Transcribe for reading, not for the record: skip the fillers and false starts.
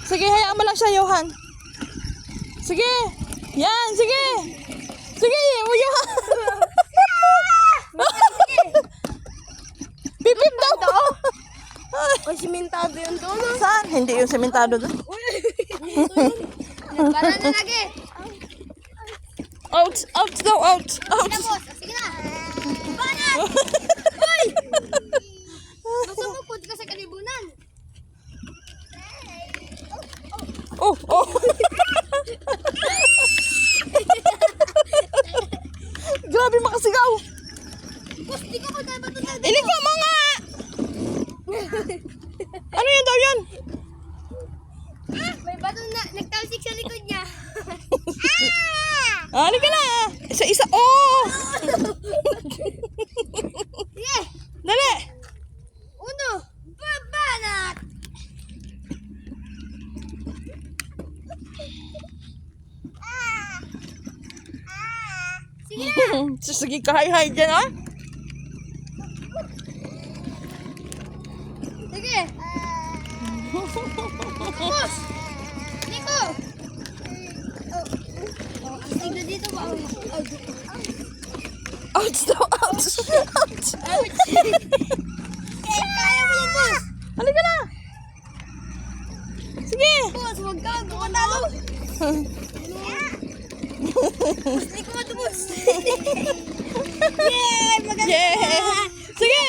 Sige, hayaan mo lang siya, Johan. Sige. Yan, sige. Sige, Johan. Pipip daw. O, simentado yun doon. Oh. Saan? Hindi yung sementado doon. Para na lagi. Out, out daw, out, out. Sige na, boss. Sige na. Banat! Uy! Basta mapod ka sa kalibunan. Oh, oh. Grabe makasigaw. Boss, di ka mo tayo matutag. Ini ko mga. Ano yan daw yan? May bato na nagtalsik sa likod niya. Ano ka na? Isa-isa. Oh! Sige. Dali. Uno. Babanat. Sige na. Sige ka, hi-hi dyan, ah. Sige. Boss. Nico. Astig na dito ba? Ouch daw, ouch. Ouch. Kaya mo yan, boss. Ano ka na? Sige. Boss, huwag ka. Tumatalo. Boss, Nico, boss. Yay! Maganda. Yeah. Sige.